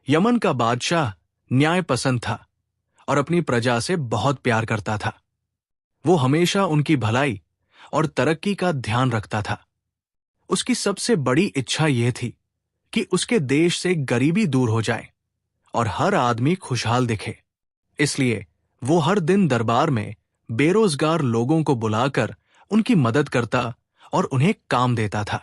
Yemen का बादशाह न्याय पसंद था और अपनी प्रजा से बहुत प्यार करता था। वो हमेशा उनकी भलाई और तरक्की का ध्यान रखता था। उसकी सबसे बड़ी इच्छा यह थी कि उसके देश से गरीबी दूर हो जाए और हर आदमी खुशहाल दिखे। इसलिए वो हर दिन दरबार में बेरोजगार लोगों को बुलाकर उनकी मदद करता और उन्हें काम देता था।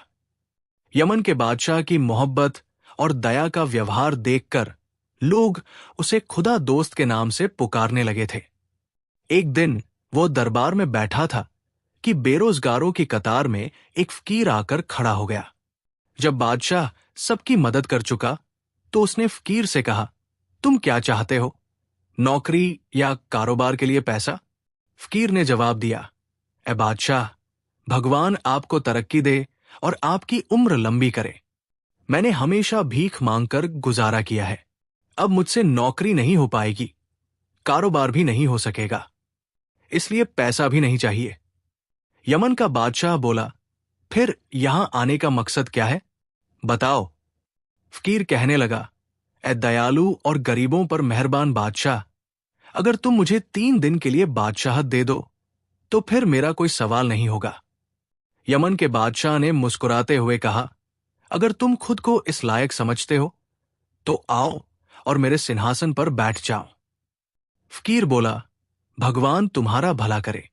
यमन के बादशाह की मोहब्बत और दया का व्यवहार देखकर लोग उसे खुदा दोस्त के नाम से पुकारने लगे थे। एक दिन वो दरबार में बैठा था कि बेरोजगारों की कतार में एक फकीर आकर खड़ा हो गया। जब बादशाह सबकी मदद कर चुका तो उसने फकीर से कहा, तुम क्या चाहते हो, नौकरी या कारोबार के लिए पैसा? फकीर ने जवाब दिया, ए बादशाह, भगवान आपको तरक्की दे और आपकी उम्र लंबी करे। मैंने हमेशा भीख मांगकर गुजारा किया है। अब मुझसे नौकरी नहीं हो पाएगी, कारोबार भी नहीं हो सकेगा, इसलिए पैसा भी नहीं चाहिए। यमन का बादशाह बोला, फिर यहां आने का मकसद क्या है, बताओ। फकीर कहने लगा, ए दयालु और गरीबों पर मेहरबान बादशाह, अगर तुम मुझे 3 दिन के लिए बादशाहत दे दो तो फिर मेरा कोई सवाल नहीं होगा। यमन के बादशाह ने मुस्कुराते हुए कहा, अगर तुम खुद को इस लायक समझते हो तो आओ और मेरे सिंहासन पर बैठ जाओ। फकीर बोला, भगवान तुम्हारा भला करे,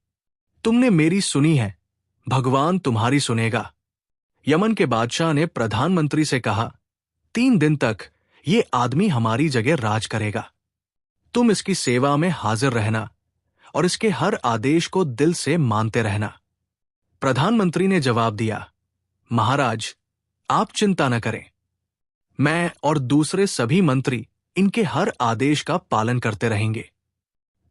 तुमने मेरी सुनी है, भगवान तुम्हारी सुनेगा। यमन के बादशाह ने प्रधानमंत्री से कहा, 3 दिन तक ये आदमी हमारी जगह राज करेगा। तुम इसकी सेवा में हाजिर रहना और इसके हर आदेश को दिल से मानते रहना। प्रधानमंत्री ने जवाब दिया, महाराज, आप चिंता न करें, मैं और दूसरे सभी मंत्री इनके हर आदेश का पालन करते रहेंगे।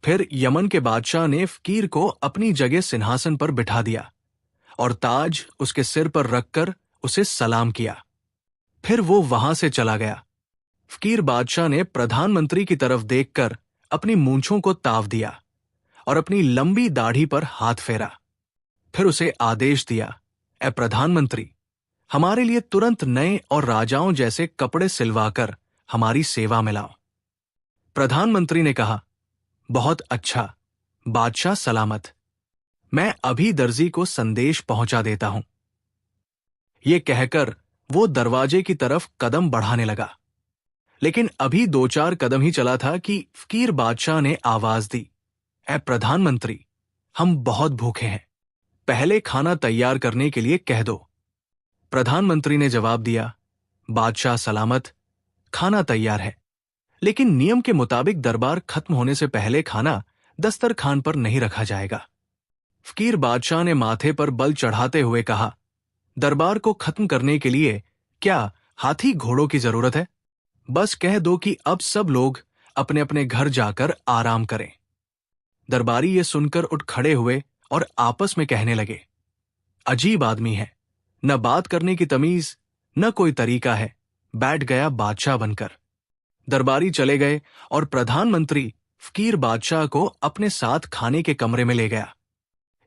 फिर यमन के बादशाह ने फकीर को अपनी जगह सिंहासन पर बिठा दिया और ताज उसके सिर पर रखकर उसे सलाम किया। फिर वो वहां से चला गया। फकीर बादशाह ने प्रधानमंत्री की तरफ देखकर अपनी मूंछों को ताव दिया और अपनी लंबी दाढ़ी पर हाथ फेरा। फिर उसे आदेश दिया, ए प्रधानमंत्री, हमारे लिए तुरंत नए और राजाओं जैसे कपड़े सिलवाकर हमारी सेवा में लाओ। प्रधानमंत्री ने कहा, बहुत अच्छा, बादशाह सलामत, मैं अभी दर्जी को संदेश पहुंचा देता हूं। ये कहकर वो दरवाजे की तरफ कदम बढ़ाने लगा, लेकिन अभी 2-4 कदम ही चला था कि फकीर बादशाह ने आवाज दी, ए प्रधानमंत्री, हम बहुत भूखे हैं, पहले खाना तैयार करने के लिए कह दो। प्रधानमंत्री ने जवाब दिया, बादशाह सलामत, खाना तैयार है, लेकिन नियम के मुताबिक दरबार खत्म होने से पहले खाना दस्तरखान पर नहीं रखा जाएगा। फकीर बादशाह ने माथे पर बल चढ़ाते हुए कहा, दरबार को खत्म करने के लिए क्या हाथी घोड़ों की जरूरत है? बस कह दो कि अब सब लोग अपने अपने घर जाकर आराम करें। दरबारी ये सुनकर उठ खड़े हुए और आपस में कहने लगे, अजीब आदमी है, न बात करने की तमीज न कोई तरीका है, बैठ गया बादशाह बनकर। दरबारी चले गए और प्रधानमंत्री फकीर बादशाह को अपने साथ खाने के कमरे में ले गया।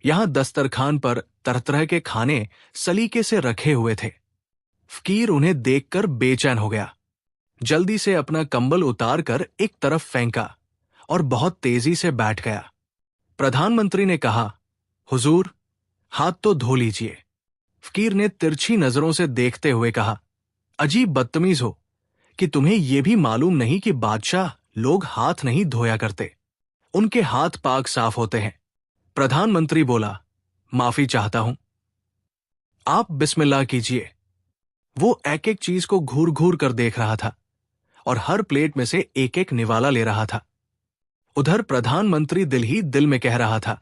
यहां दस्तरखान पर तरह तरह के खाने सलीके से रखे हुए थे। फकीर उन्हें देखकर बेचैन हो गया। जल्दी से अपना कंबल उतारकर एक तरफ फेंका और बहुत तेजी से बैठ गया। प्रधानमंत्री ने कहा, हुजूर, हाथ तो धो लीजिए। फकीर ने तिरछी नजरों से देखते हुए कहा, अजीब बदतमीज हो कि तुम्हें यह भी मालूम नहीं कि बादशाह लोग हाथ नहीं धोया करते, उनके हाथ पाक साफ होते हैं। प्रधानमंत्री बोला, माफी चाहता हूं, आप बिस्मिल्लाह कीजिए। वो एक एक चीज को घूर घूर कर देख रहा था और हर प्लेट में से एक एक निवाला ले रहा था। उधर प्रधानमंत्री दिल ही दिल में कह रहा था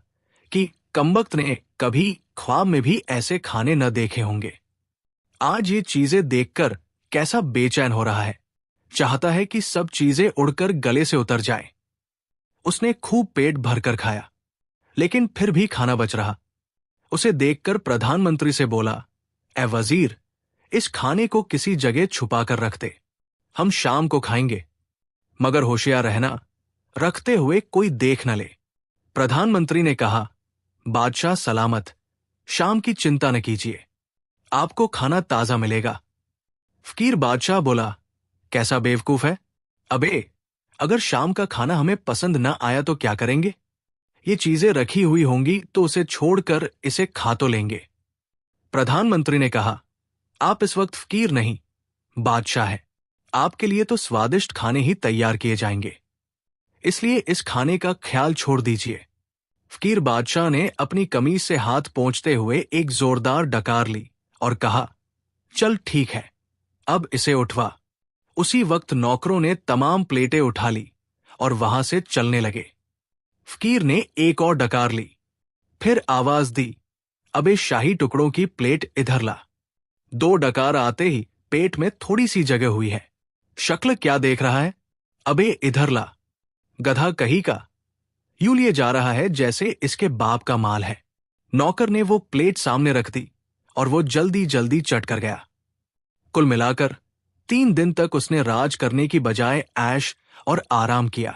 कि कमबख्त ने कभी ख्वाब में भी ऐसे खाने न देखे होंगे। आज ये चीजें देखकर कैसा बेचैन हो रहा है, चाहता है कि सब चीजें उड़कर गले से उतर जाए। उसने खूब पेट भरकर खाया, लेकिन फिर भी खाना बच रहा। उसे देखकर प्रधानमंत्री से बोला, ए वजीर, इस खाने को किसी जगह छुपा कर रख दे, हम शाम को खाएंगे, मगर होशियार रहना, रखते हुए कोई देख न ले। प्रधानमंत्री ने कहा, बादशाह सलामत, शाम की चिंता न कीजिए, आपको खाना ताजा मिलेगा। फकीर बादशाह बोला, कैसा बेवकूफ है, अबे, अगर शाम का खाना हमें पसंद न आया तो क्या करेंगे? ये चीजें रखी हुई होंगी तो उसे छोड़कर इसे खा तो लेंगे। प्रधानमंत्री ने कहा, आप इस वक्त फकीर नहीं, बादशाह हैं। आपके लिए तो स्वादिष्ट खाने ही तैयार किए जाएंगे, इसलिए इस खाने का ख्याल छोड़ दीजिए। फकीर बादशाह ने अपनी कमीज से हाथ पोंछते हुए एक जोरदार डकार ली और कहा, चल ठीक है, अब इसे उठवा। उसी वक्त नौकरों ने तमाम प्लेटें उठा ली और वहां से चलने लगे। फकीर ने एक और डकार ली, फिर आवाज दी, अबे शाही टुकड़ों की प्लेट इधर ला। 2 डकार आते ही पेट में थोड़ी सी जगह हुई है। शक्ल क्या देख रहा है? अबे इधर ला। गधा कहीं का यूं लिए जा रहा है जैसे इसके बाप का माल है। नौकर ने वो प्लेट सामने रख दी और वो जल्दी जल्दी चट कर गया। कुल मिलाकर 3 दिन तक उसने राज करने की बजाय ऐश और आराम किया।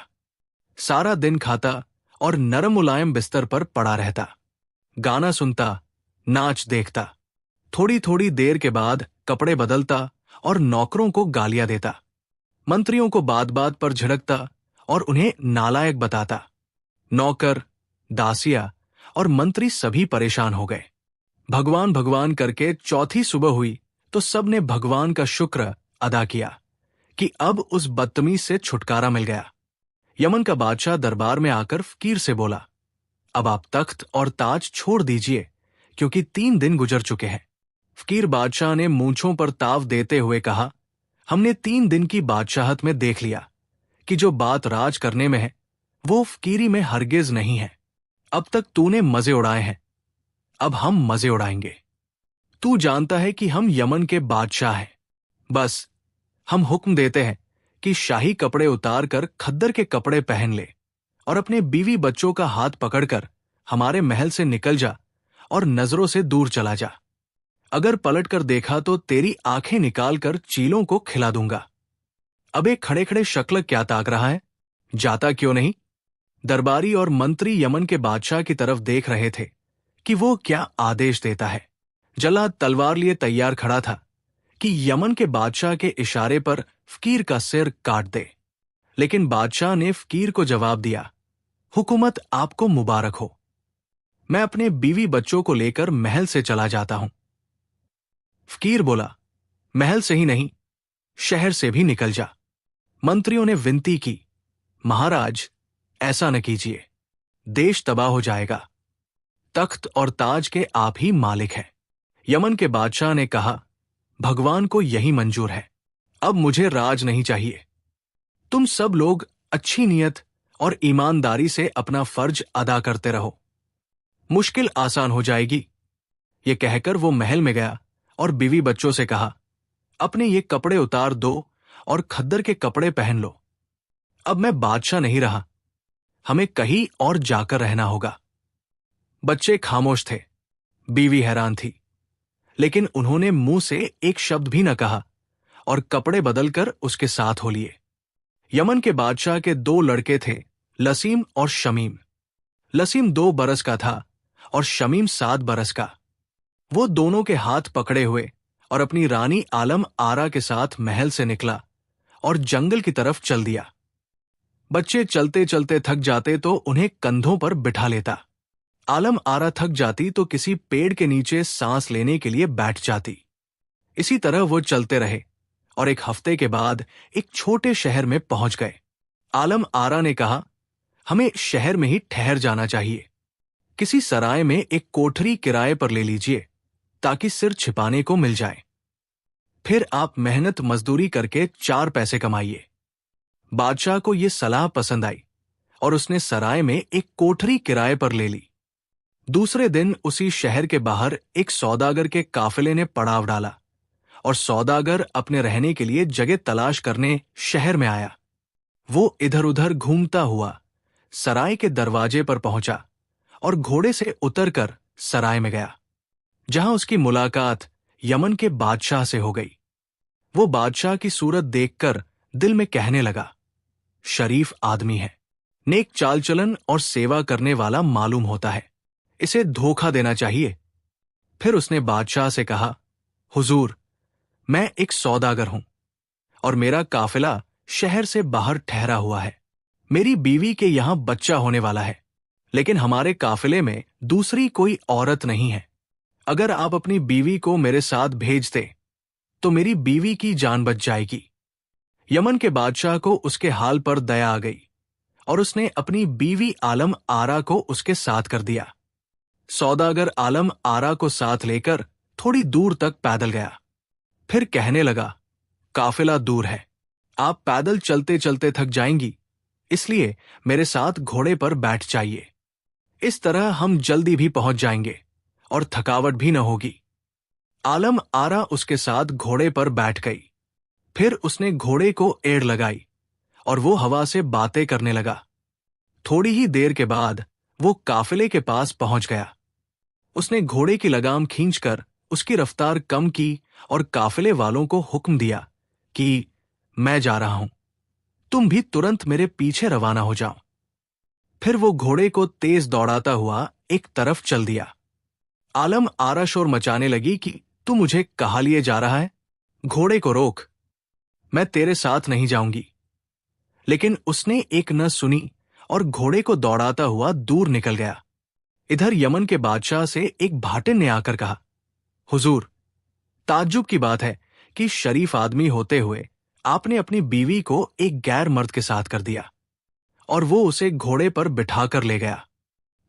सारा दिन खाता और नरम मुलायम बिस्तर पर पड़ा रहता, गाना सुनता, नाच देखता। थोड़ी थोड़ी देर के बाद कपड़े बदलता और नौकरों को गालियां देता, मंत्रियों को बात बात पर झिड़कता और उन्हें नालायक बताता। नौकर, दासिया और मंत्री सभी परेशान हो गए। भगवान भगवान करके चौथी सुबह हुई तो सबने भगवान का शुक्र अदा किया कि अब उस बदतमीज से छुटकारा मिल गया। यमन का बादशाह दरबार में आकर फकीर से बोला, अब आप तख्त और ताज छोड़ दीजिए क्योंकि 3 दिन गुजर चुके हैं। फकीर बादशाह ने मूंछों पर ताव देते हुए कहा, हमने 3 दिन की बादशाहत में देख लिया कि जो बात राज करने में है वो फकीरी में हरगिज नहीं है। अब तक तूने मजे उड़ाए हैं, अब हम मजे उड़ाएंगे। तू जानता है कि हम यमन के बादशाह हैं। बस हम हुक्म देते हैं कि शाही कपड़े उतार कर खद्दर के कपड़े पहन ले और अपने बीवी बच्चों का हाथ पकड़कर हमारे महल से निकल जा और नजरों से दूर चला जा। अगर पलट कर देखा तो तेरी आंखें निकालकर चीलों को खिला दूंगा। अबे खड़े खड़े शक्ल क्या ताक रहा है? जाता क्यों नहीं? दरबारी और मंत्री यमन के बादशाह की तरफ देख रहे थे कि वो क्या आदेश देता है। जल्लाद तलवार लिए तैयार खड़ा था कि यमन के बादशाह के इशारे पर फकीर का सिर काट दे, लेकिन बादशाह ने फकीर को जवाब दिया, हुकूमत आपको मुबारक हो। मैं अपने बीवी बच्चों को लेकर महल से चला जाता हूं। फकीर बोला, महल से ही नहीं, शहर से भी निकल जा। मंत्रियों ने विनती की, महाराज ऐसा न कीजिए, देश तबाह हो जाएगा। तख्त और ताज के आप ही मालिक हैं। यमन के बादशाह ने कहा, भगवान को यही मंजूर है, अब मुझे राज नहीं चाहिए। तुम सब लोग अच्छी नीयत और ईमानदारी से अपना फर्ज अदा करते रहो, मुश्किल आसान हो जाएगी। ये कहकर वो महल में गया और बीवी बच्चों से कहा, अपने ये कपड़े उतार दो और खद्दर के कपड़े पहन लो। अब मैं बादशाह नहीं रहा, हमें कहीं और जाकर रहना होगा। बच्चे खामोश थे, बीवी हैरान थी, लेकिन उन्होंने मुंह से एक शब्द भी न कहा और कपड़े बदलकर उसके साथ हो लिए। यमन के बादशाह के 2 लड़के थे, लसीम और शमीम। लसीम 2 बरस का था और शमीम 7 बरस का। वो दोनों के हाथ पकड़े हुए और अपनी रानी आलम आरा के साथ महल से निकला और जंगल की तरफ चल दिया। बच्चे चलते चलते थक जाते तो उन्हें कंधों पर बिठा लेता। आलम आरा थक जाती तो किसी पेड़ के नीचे सांस लेने के लिए बैठ जाती। इसी तरह वो चलते रहे और 1 हफ्ते के बाद एक छोटे शहर में पहुंच गए। आलम आरा ने कहा, हमें शहर में ही ठहर जाना चाहिए। किसी सराय में एक कोठरी किराए पर ले लीजिए ताकि सिर छिपाने को मिल जाए। फिर आप मेहनत मजदूरी करके 4 पैसे कमाइए। बादशाह को यह सलाह पसंद आई और उसने सराय में एक कोठरी किराए पर ले ली। दूसरे दिन उसी शहर के बाहर एक सौदागर के काफिले ने पड़ाव डाला और सौदागर अपने रहने के लिए जगह तलाश करने शहर में आया। वो इधर उधर घूमता हुआ सराय के दरवाजे पर पहुंचा और घोड़े से उतरकर सराय में गया, जहां उसकी मुलाकात यमन के बादशाह से हो गई। वो बादशाह की सूरत देखकर दिल में कहने लगा, शरीफ आदमी है, नेक चाल चलन और सेवा करने वाला मालूम होता है, इसे धोखा देना चाहिए। फिर उसने बादशाह से कहा, हुजूर, मैं एक सौदागर हूं और मेरा काफिला शहर से बाहर ठहरा हुआ है। मेरी बीवी के यहां बच्चा होने वाला है, लेकिन हमारे काफिले में दूसरी कोई औरत नहीं है। अगर आप अपनी बीवी को मेरे साथ भेज दें तो मेरी बीवी की जान बच जाएगी। यमन के बादशाह को उसके हाल पर दया आ गई और उसने अपनी बीवी आलम आरा को उसके साथ कर दिया। सौदागर आलम आरा को साथ लेकर थोड़ी दूर तक पैदल गया। फिर कहने लगा, काफिला दूर है, आप पैदल चलते चलते थक जाएंगी, इसलिए मेरे साथ घोड़े पर बैठ जाइए। इस तरह हम जल्दी भी पहुंच जाएंगे और थकावट भी न होगी। आलम आरा उसके साथ घोड़े पर बैठ गई। फिर उसने घोड़े को एड़ लगाई और वो हवा से बातें करने लगा। थोड़ी ही देर के बाद वो काफिले के पास पहुंच गया। उसने घोड़े की लगाम खींचकर उसकी रफ्तार कम की और काफिले वालों को हुक्म दिया कि मैं जा रहा हूं, तुम भी तुरंत मेरे पीछे रवाना हो जाओ। फिर वो घोड़े को तेज दौड़ाता हुआ एक तरफ चल दिया। आलम आरा शोर मचाने लगी कि तू मुझे कहाँ लिए जा रहा है? घोड़े को रोक, मैं तेरे साथ नहीं जाऊंगी। लेकिन उसने एक न सुनी और घोड़े को दौड़ाता हुआ दूर निकल गया। इधर यमन के बादशाह से एक भाटिन ने आकर कहा, हुजूर, ताज्जुब की बात है कि शरीफ आदमी होते हुए आपने अपनी बीवी को एक गैर मर्द के साथ कर दिया और वो उसे घोड़े पर बिठाकर ले गया।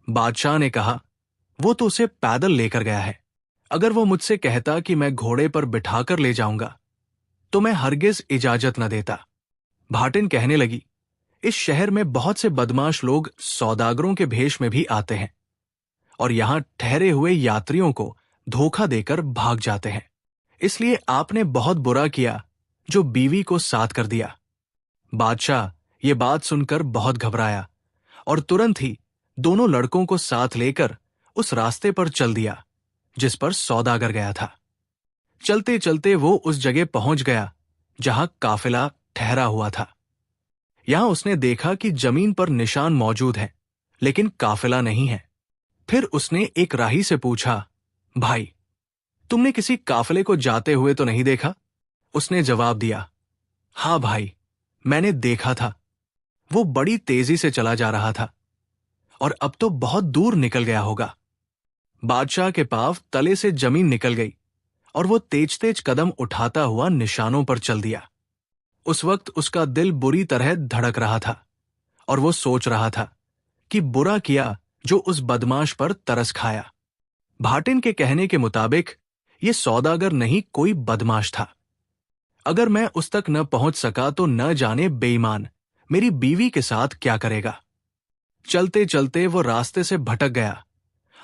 बादशाह ने कहा, वो तो उसे पैदल लेकर गया है। अगर वो मुझसे कहता कि मैं घोड़े पर बिठाकर ले जाऊंगा तो मैं हरगिज इजाजत न देता। भाटिन कहने लगी, इस शहर में बहुत से बदमाश लोग सौदागरों के भेष में भी आते हैं और यहां ठहरे हुए यात्रियों को धोखा देकर भाग जाते हैं। इसलिए आपने बहुत बुरा किया जो बीवी को साथ कर दिया। बादशाह ये बात सुनकर बहुत घबराया और तुरंत ही दोनों लड़कों को साथ लेकर उस रास्ते पर चल दिया जिस पर सौदागर गया था। चलते चलते वो उस जगह पहुंच गया जहां काफिला ठहरा हुआ था। यहां उसने देखा कि जमीन पर निशान मौजूद है लेकिन काफिला नहीं है। फिर उसने एक राही से पूछा, भाई, तुमने किसी काफिले को जाते हुए तो नहीं देखा? उसने जवाब दिया, हां भाई, मैंने देखा था। वो बड़ी तेजी से चला जा रहा था और अब तो बहुत दूर निकल गया होगा। बादशाह के पांव तले से जमीन निकल गई और वो तेज तेज कदम उठाता हुआ निशानों पर चल दिया। उस वक्त उसका दिल बुरी तरह धड़क रहा था और वो सोच रहा था कि बुरा किया जो उस बदमाश पर तरस खाया। भाटिन के कहने के मुताबिक ये सौदागर नहीं, कोई बदमाश था। अगर मैं उस तक न पहुंच सका तो न जाने बेईमान मेरी बीवी के साथ क्या करेगा। चलते चलते वो रास्ते से भटक गया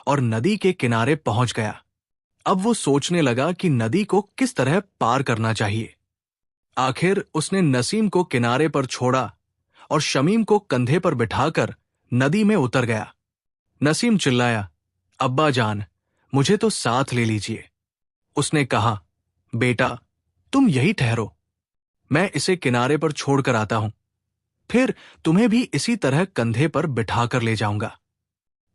और नदी के किनारे पहुंच गया। अब वो सोचने लगा कि नदी को किस तरह पार करना चाहिए। आखिर उसने नसीम को किनारे पर छोड़ा और शमीम को कंधे पर बिठाकर नदी में उतर गया। नसीम चिल्लाया, अब्बा जान, मुझे तो साथ ले लीजिए। उसने कहा, बेटा, तुम यही ठहरो, मैं इसे किनारे पर छोड़कर आता हूं, फिर तुम्हें भी इसी तरह कंधे पर बिठाकर ले जाऊंगा।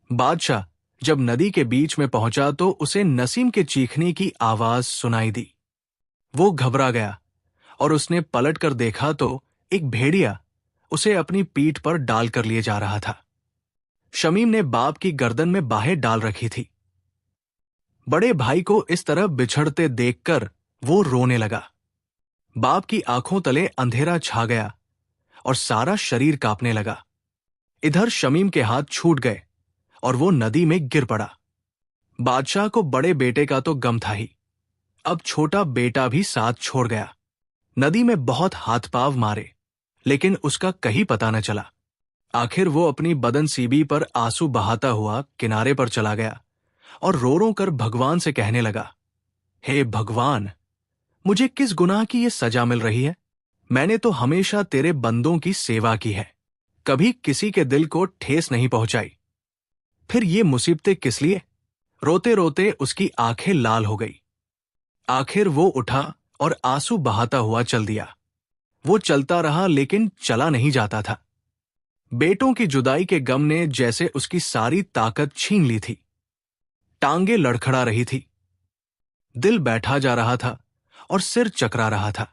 बादशाह जब नदी के बीच में पहुंचा तो उसे नसीम के चीखने की आवाज सुनाई दी। वो घबरा गया और उसने पलटकर देखा तो एक भेड़िया उसे अपनी पीठ पर डालकर लिए जा रहा था। शमीम ने बाप की गर्दन में बाहें डाल रखी थी। बड़े भाई को इस तरह बिछड़ते देखकर वो रोने लगा। बाप की आंखों तले अंधेरा छा गया और सारा शरीर कांपने लगा। इधर शमीम के हाथ छूट गए और वो नदी में गिर पड़ा। बादशाह को बड़े बेटे का तो गम था ही, अब छोटा बेटा भी साथ छोड़ गया। नदी में बहुत हाथ पांव मारे लेकिन उसका कहीं पता न चला। आखिर वो अपनी बदनसीबी पर आंसू बहाता हुआ किनारे पर चला गया और रो रो कर भगवान से कहने लगा, हे भगवान, मुझे किस गुनाह की ये सजा मिल रही है? मैंने तो हमेशा तेरे बंदों की सेवा की है, कभी किसी के दिल को ठेस नहीं पहुंचाई, फिर ये मुसीबतें किस लिए? रोते रोते उसकी आंखें लाल हो गई। आखिर वो उठा और आंसू बहाता हुआ चल दिया। वो चलता रहा लेकिन चला नहीं जाता था। बेटों की जुदाई के गम ने जैसे उसकी सारी ताकत छीन ली थी। टांगे लड़खड़ा रही थी, दिल बैठा जा रहा था और सिर चकरा रहा था।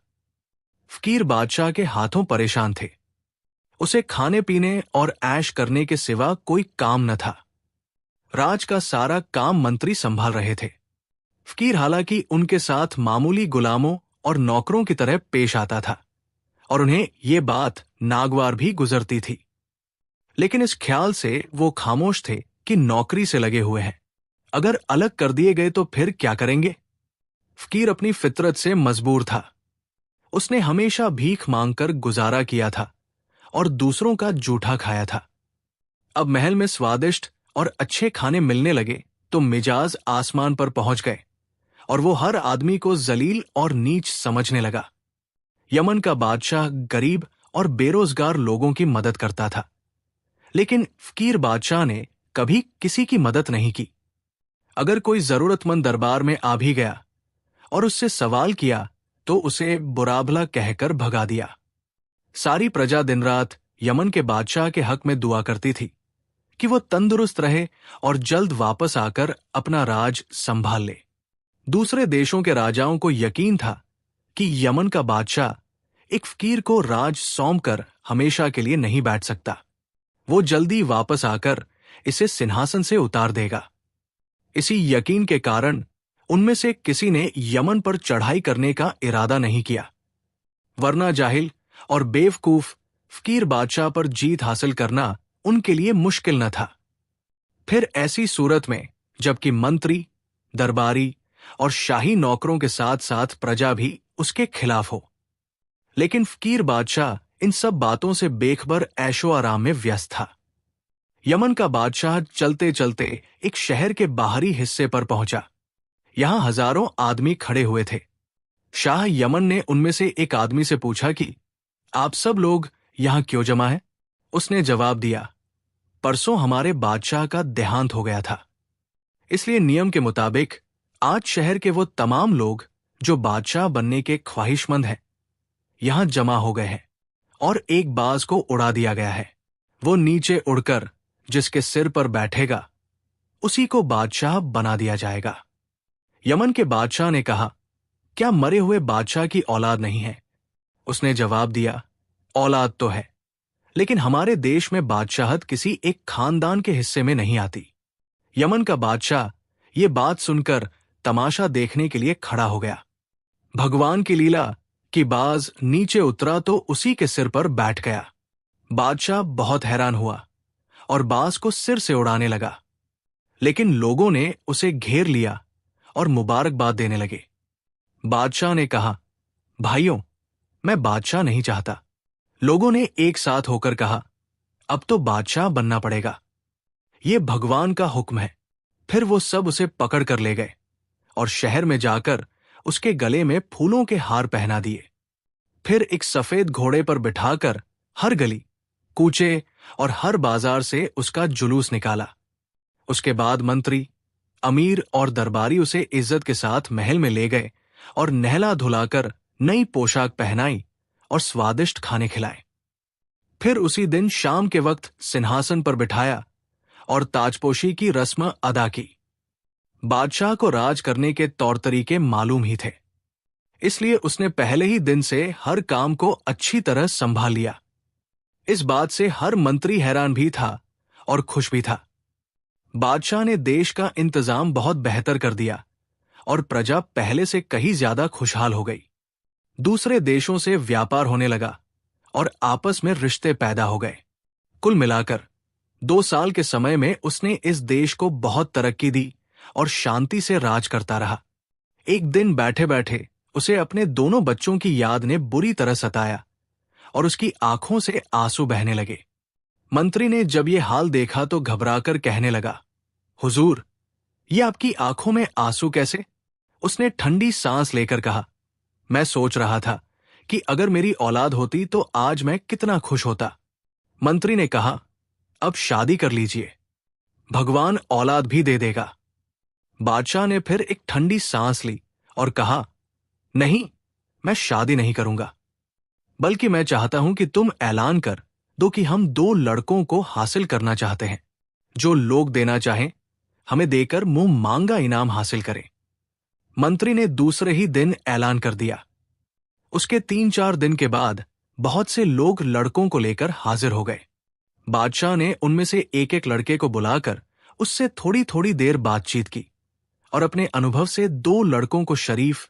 फकीर बादशाह के हाथों परेशान थे। उसे खाने पीने और ऐश करने के सिवा कोई काम न था। राज का सारा काम मंत्री संभाल रहे थे। फकीर हालांकि उनके साथ मामूली गुलामों और नौकरों की तरह पेश आता था और उन्हें ये बात नागवार भी गुजरती थी, लेकिन इस ख्याल से वो खामोश थे कि नौकरी से लगे हुए हैं। अगर अलग कर दिए गए तो फिर क्या करेंगे? फकीर अपनी फितरत से मजबूर था। उसने हमेशा भीख मांगकर गुजारा किया था और दूसरों का जूठा खाया था। अब महल में स्वादिष्ट और अच्छे खाने मिलने लगे तो मिजाज आसमान पर पहुंच गए और वो हर आदमी को जलील और नीच समझने लगा। यमन का बादशाह गरीब और बेरोजगार लोगों की मदद करता था, लेकिन फकीर बादशाह ने कभी किसी की मदद नहीं की। अगर कोई जरूरतमंद दरबार में आ भी गया और उससे सवाल किया तो उसे बुरा भला कहकर भगा दिया। सारी प्रजा दिन रात यमन के बादशाह के हक में दुआ करती थी कि वो तंदुरुस्त रहे और जल्द वापस आकर अपना राज संभाल ले। दूसरे देशों के राजाओं को यकीन था कि यमन का बादशाह एक फकीर को राज सौंपकर हमेशा के लिए नहीं बैठ सकता। वो जल्दी वापस आकर इसे सिंहासन से उतार देगा। इसी यकीन के कारण उनमें से किसी ने यमन पर चढ़ाई करने का इरादा नहीं किया, वरना जाहिल और बेवकूफ फकीर बादशाह पर जीत हासिल करना उनके लिए मुश्किल न था। फिर ऐसी सूरत में जबकि मंत्री, दरबारी और शाही नौकरों के साथ साथ प्रजा भी उसके खिलाफ हो। लेकिन फकीर बादशाह इन सब बातों से बेखबर ऐशो आराम में व्यस्त था। यमन का बादशाह चलते चलते एक शहर के बाहरी हिस्से पर पहुंचा। यहां हजारों आदमी खड़े हुए थे। शाह यमन ने उनमें से एक आदमी से पूछा कि आप सब लोग यहां क्यों जमा हैं? उसने जवाब दिया, परसों हमारे बादशाह का देहांत हो गया था, इसलिए नियम के मुताबिक आज शहर के वो तमाम लोग जो बादशाह बनने के ख्वाहिशमंद हैं यहां जमा हो गए हैं और एक बाज को उड़ा दिया गया है। वो नीचे उड़कर जिसके सिर पर बैठेगा उसी को बादशाह बना दिया जाएगा। यमन के बादशाह ने कहा, क्या मरे हुए बादशाह की औलाद नहीं है? उसने जवाब दिया, औलाद तो है, लेकिन हमारे देश में बादशाहत किसी एक खानदान के हिस्से में नहीं आती। यमन का बादशाह ये बात सुनकर तमाशा देखने के लिए खड़ा हो गया। भगवान की लीला कि बाज नीचे उतरा तो उसी के सिर पर बैठ गया। बादशाह बहुत हैरान हुआ और बाज को सिर से उड़ाने लगा, लेकिन लोगों ने उसे घेर लिया और मुबारकबाद देने लगे। बादशाह ने कहा, भाइयों, मैं बादशाह नहीं चाहता। लोगों ने एक साथ होकर कहा, अब तो बादशाह बनना पड़ेगा, ये भगवान का हुक्म है। फिर वो सब उसे पकड़ कर ले गए और शहर में जाकर उसके गले में फूलों के हार पहना दिए। फिर एक सफेद घोड़े पर बिठाकर हर गली, कूचे और हर बाजार से उसका जुलूस निकाला। उसके बाद मंत्री, अमीर और दरबारी उसे इज्जत के साथ महल में ले गए और नहला धुलाकर नई पोशाक पहनाई और स्वादिष्ट खाने खिलाए। फिर उसी दिन शाम के वक्त सिंहासन पर बिठाया और ताजपोशी की रस्म अदा की। बादशाह को राज करने के तौर तरीके मालूम ही थे, इसलिए उसने पहले ही दिन से हर काम को अच्छी तरह संभाल लिया। इस बात से हर मंत्री हैरान भी था और खुश भी था। बादशाह ने देश का इंतजाम बहुत बेहतर कर दिया और प्रजा पहले से कहीं ज्यादा खुशहाल हो गई। दूसरे देशों से व्यापार होने लगा और आपस में रिश्ते पैदा हो गए। कुल मिलाकर 2 साल के समय में उसने इस देश को बहुत तरक्की दी और शांति से राज करता रहा। एक दिन बैठे बैठे उसे अपने दोनों बच्चों की याद ने बुरी तरह सताया और उसकी आंखों से आंसू बहने लगे। मंत्री ने जब ये हाल देखा तो घबराकर कहने लगा, हुजूर, ये आपकी आंखों में आंसू कैसे? उसने ठंडी सांस लेकर कहा, मैं सोच रहा था कि अगर मेरी औलाद होती तो आज मैं कितना खुश होता। मंत्री ने कहा, अब शादी कर लीजिए, भगवान औलाद भी दे देगा। बादशाह ने फिर एक ठंडी सांस ली और कहा, नहीं, मैं शादी नहीं करूंगा, बल्कि मैं चाहता हूं कि तुम ऐलान कर दो कि हम 2 लड़कों को हासिल करना चाहते हैं। जो लोग देना चाहें हमें देकर मुंह मांगा इनाम हासिल करें। मंत्री ने दूसरे ही दिन ऐलान कर दिया। उसके 3-4 दिन के बाद बहुत से लोग लड़कों को लेकर हाजिर हो गए। बादशाह ने उनमें से एक एक लड़के को बुलाकर उससे थोड़ी थोड़ी देर बातचीत की और अपने अनुभव से 2 लड़कों को शरीफ,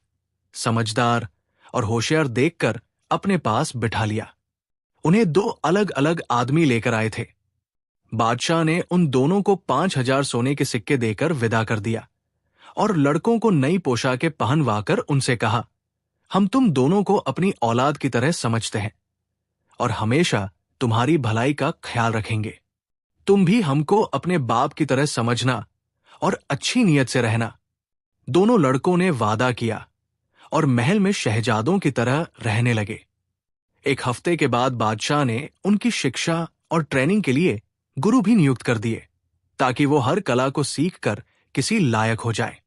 समझदार और होशियार देखकर अपने पास बिठा लिया। उन्हें 2 अलग अलग आदमी लेकर आए थे। बादशाह ने उन दोनों को 5,000 सोने के सिक्के देकर विदा कर दिया और लड़कों को नई पोशाकें पहनवाकर उनसे कहा, हम तुम दोनों को अपनी औलाद की तरह समझते हैं और हमेशा तुम्हारी भलाई का ख्याल रखेंगे। तुम भी हमको अपने बाप की तरह समझना और अच्छी नीयत से रहना। दोनों लड़कों ने वादा किया और महल में शहजादों की तरह रहने लगे। 1 हफ्ते के बाद बादशाह ने उनकी शिक्षा और ट्रेनिंग के लिए गुरु भी नियुक्त कर दिए ताकि वो हर कला को सीखकर किसी लायक हो जाए।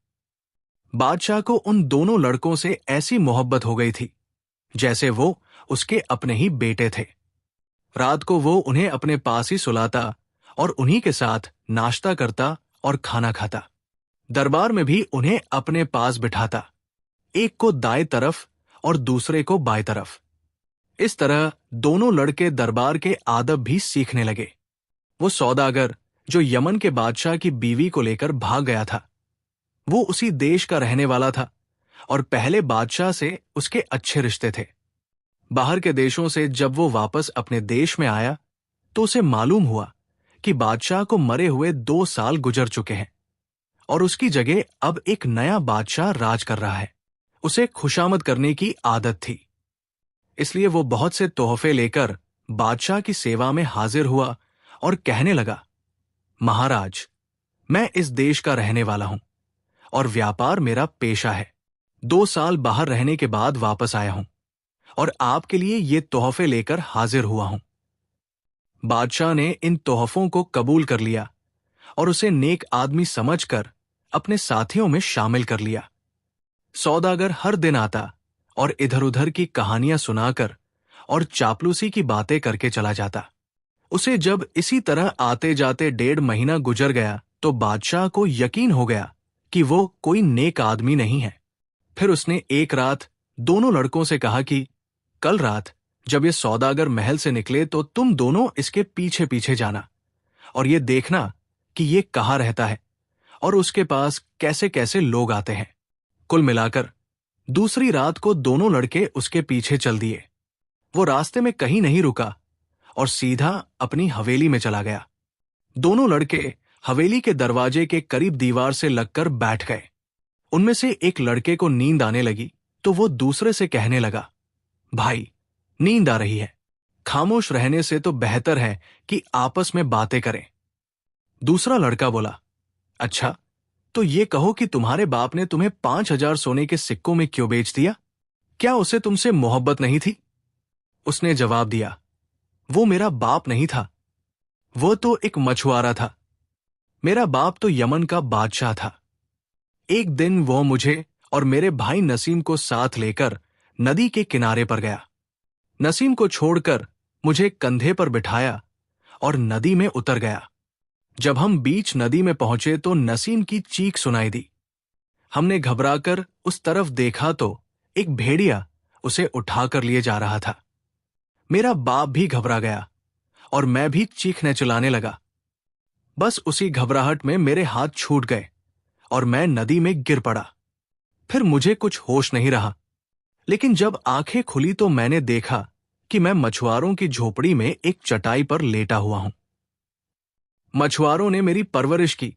बादशाह को उन दोनों लड़कों से ऐसी मोहब्बत हो गई थी जैसे वो उसके अपने ही बेटे थे। रात को वो उन्हें अपने पास ही सुलाता और उन्हीं के साथ नाश्ता करता और खाना खाता। दरबार में भी उन्हें अपने पास बिठाता, एक को दाएं तरफ और दूसरे को बाएं तरफ। इस तरह दोनों लड़के दरबार के आदब भी सीखने लगे। वो सौदागर जो यमन के बादशाह की बीवी को लेकर भाग गया था, वो उसी देश का रहने वाला था और पहले बादशाह से उसके अच्छे रिश्ते थे। बाहर के देशों से जब वो वापस अपने देश में आया तो उसे मालूम हुआ कि बादशाह को मरे हुए 2 साल गुजर चुके हैं और उसकी जगह अब एक नया बादशाह राज कर रहा है। उसे खुशामद करने की आदत थी, इसलिए वो बहुत से तोहफे लेकर बादशाह की सेवा में हाजिर हुआ और कहने लगा, महाराज, मैं इस देश का रहने वाला हूं और व्यापार मेरा पेशा है। 2 साल बाहर रहने के बाद वापस आया हूं और आपके लिए ये तोहफे लेकर हाजिर हुआ हूं। बादशाह ने इन तोहफों को कबूल कर लिया और उसे नेक आदमी समझकर अपने साथियों में शामिल कर लिया। सौदागर हर दिन आता और इधर उधर की कहानियां सुनाकर और चापलूसी की बातें करके चला जाता। उसे जब इसी तरह आते जाते 1.5 महीना गुजर गया तो बादशाह को यकीन हो गया कि वो कोई नेक आदमी नहीं है। फिर उसने एक रात दोनों लड़कों से कहा कि कल रात जब ये सौदागर महल से निकले तो तुम दोनों इसके पीछे पीछे जाना और ये देखना कि ये कहाँ रहता है और उसके पास कैसे कैसे लोग आते हैं। कुल मिलाकर दूसरी रात को दोनों लड़के उसके पीछे चल दिए। वो रास्ते में कहीं नहीं रुका और सीधा अपनी हवेली में चला गया। दोनों लड़के हवेली के दरवाजे के करीब दीवार से लगकर बैठ गए। उनमें से एक लड़के को नींद आने लगी तो वो दूसरे से कहने लगा, भाई, नींद आ रही है, खामोश रहने से तो बेहतर है कि आपस में बातें करें। दूसरा लड़का बोला, अच्छा, तो ये कहो कि तुम्हारे बाप ने तुम्हें 5,000 सोने के सिक्कों में क्यों बेच दिया? क्या उसे तुमसे मोहब्बत नहीं थी? उसने जवाब दिया, वो मेरा बाप नहीं था, वो तो एक मछुआरा था। मेरा बाप तो यमन का बादशाह था। एक दिन वो मुझे और मेरे भाई नसीम को साथ लेकर नदी के किनारे पर गया। नसीम को छोड़कर मुझे कंधे पर बिठाया और नदी में उतर गया। जब हम बीच नदी में पहुंचे तो नसीम की चीख सुनाई दी। हमने घबराकर उस तरफ देखा तो एक भेड़िया उसे उठाकर लिए जा रहा था। मेरा बाप भी घबरा गया और मैं भी चीखने चिल्लाने लगा। बस उसी घबराहट में मेरे हाथ छूट गए और मैं नदी में गिर पड़ा। फिर मुझे कुछ होश नहीं रहा, लेकिन जब आंखें खुली तो मैंने देखा कि मैं मछुआरों की झोपड़ी में एक चटाई पर लेटा हुआ हूं। मछुआरों ने मेरी परवरिश की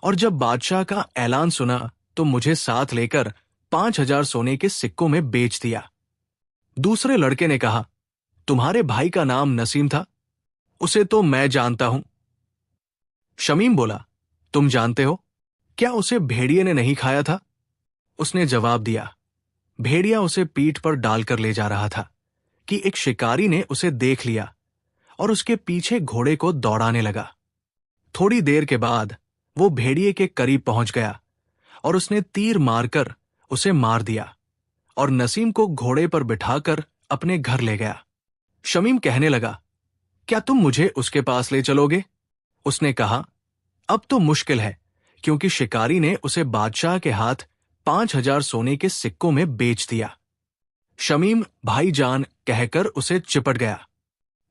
और जब बादशाह का ऐलान सुना तो मुझे साथ लेकर 5,000 सोने के सिक्कों में बेच दिया। दूसरे लड़के ने कहा, तुम्हारे भाई का नाम नसीम था? उसे तो मैं जानता हूं। शमीम बोला, तुम जानते हो? क्या उसे भेड़िए ने नहीं खाया था? उसने जवाब दिया, भेड़िया उसे पीठ पर डालकर ले जा रहा था कि एक शिकारी ने उसे देख लिया और उसके पीछे घोड़े को दौड़ाने लगा। थोड़ी देर के बाद वो भेड़िए के करीब पहुंच गया और उसने तीर मारकर उसे मार दिया और नसीम को घोड़े पर बिठाकर अपने घर ले गया। शमीम कहने लगा, क्या तुम मुझे उसके पास ले चलोगे? उसने कहा, अब तो मुश्किल है क्योंकि शिकारी ने उसे बादशाह के हाथ 5,000 सोने के सिक्कों में बेच दिया। शमीम भाईजान कहकर उसे चिपट गया।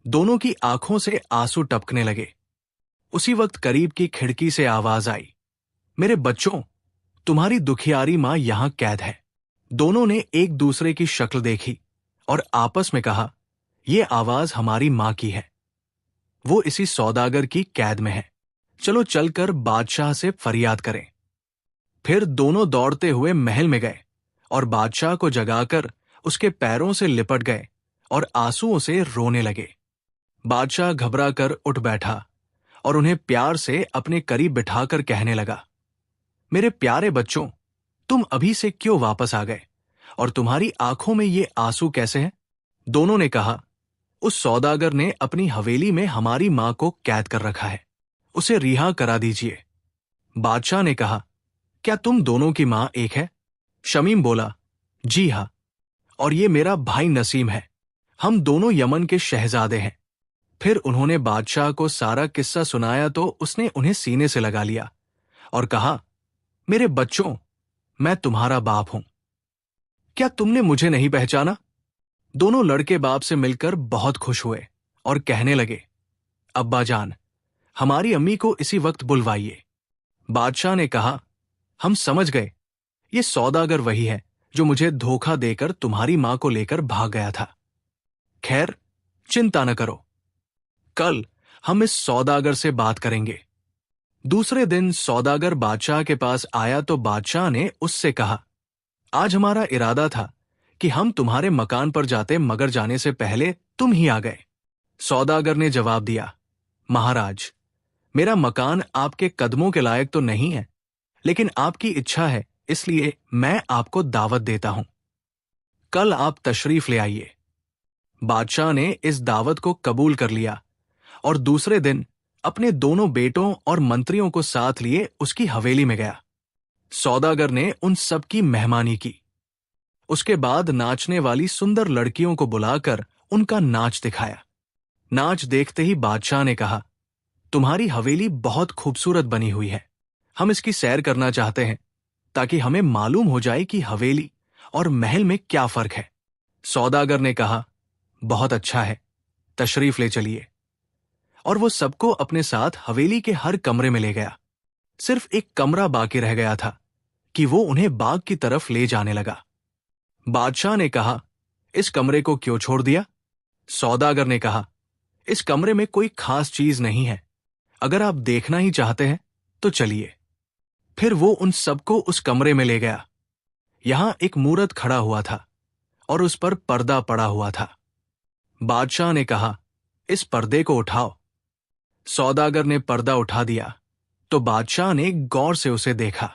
दोनों की आंखों से आंसू टपकने लगे। उसी वक्त करीब की खिड़की से आवाज आई, मेरे बच्चों, तुम्हारी दुखियारी मां यहां कैद है। दोनों ने एक दूसरे की शक्ल देखी और आपस में कहा, यह आवाज हमारी मां की है। वो इसी सौदागर की कैद में है। चलो चलकर बादशाह से फरियाद करें। फिर दोनों दौड़ते हुए महल में गए और बादशाह को जगाकर उसके पैरों से लिपट गए और आंसुओं से रोने लगे। बादशाह घबरा कर उठ बैठा और उन्हें प्यार से अपने करीब बिठाकर कहने लगा, मेरे प्यारे बच्चों, तुम अभी से क्यों वापस आ गए और तुम्हारी आंखों में ये आंसू कैसे हैं? दोनों ने कहा, उस सौदागर ने अपनी हवेली में हमारी मां को कैद कर रखा है, उसे रिहा करा दीजिए। बादशाह ने कहा, क्या तुम दोनों की मां एक है? शमीम बोला, जी हां, और ये मेरा भाई नसीम है। हम दोनों यमन के शहजादे हैं। फिर उन्होंने बादशाह को सारा किस्सा सुनाया तो उसने उन्हें सीने से लगा लिया और कहा, मेरे बच्चों, मैं तुम्हारा बाप हूं। क्या तुमने मुझे नहीं पहचाना? दोनों लड़के बाप से मिलकर बहुत खुश हुए और कहने लगे, अब्बा जान, हमारी अम्मी को इसी वक्त बुलवाइए। बादशाह ने कहा, हम समझ गए, ये सौदागर वही है जो मुझे धोखा देकर तुम्हारी मां को लेकर भाग गया था। खैर, चिंता न करो, कल हम इस सौदागर से बात करेंगे। दूसरे दिन सौदागर बादशाह के पास आया तो बादशाह ने उससे कहा, आज हमारा इरादा था कि हम तुम्हारे मकान पर जाते, मगर जाने से पहले तुम ही आ गए। सौदागर ने जवाब दिया, महाराज, मेरा मकान आपके कदमों के लायक तो नहीं है, लेकिन आपकी इच्छा है, इसलिए मैं आपको दावत देता हूं। कल आप तशरीफ ले आइए। बादशाह ने इस दावत को कबूल कर लिया और दूसरे दिन अपने दोनों बेटों और मंत्रियों को साथ लिए उसकी हवेली में गया। सौदागर ने उन सब की मेहमानी की। उसके बाद नाचने वाली सुंदर लड़कियों को बुलाकर उनका नाच दिखाया। नाच देखते ही बादशाह ने कहा, तुम्हारी हवेली बहुत खूबसूरत बनी हुई है। हम इसकी सैर करना चाहते हैं ताकि हमें मालूम हो जाए कि हवेली और महल में क्या फर्क है। सौदागर ने कहा, बहुत अच्छा है, तशरीफ ले चलिए। और वो सबको अपने साथ हवेली के हर कमरे में ले गया। सिर्फ एक कमरा बाकी रह गया था कि वो उन्हें बाग की तरफ ले जाने लगा। बादशाह ने कहा, इस कमरे को क्यों छोड़ दिया? सौदागर ने कहा, इस कमरे में कोई खास चीज नहीं है, अगर आप देखना ही चाहते हैं तो चलिए। फिर वो उन सबको उस कमरे में ले गया। यहां एक मूरत खड़ा हुआ था और उस पर पर्दा पड़ा हुआ था। बादशाह ने कहा, इस पर्दे को उठाओ। सौदागर ने पर्दा उठा दिया तो बादशाह ने गौर से उसे देखा।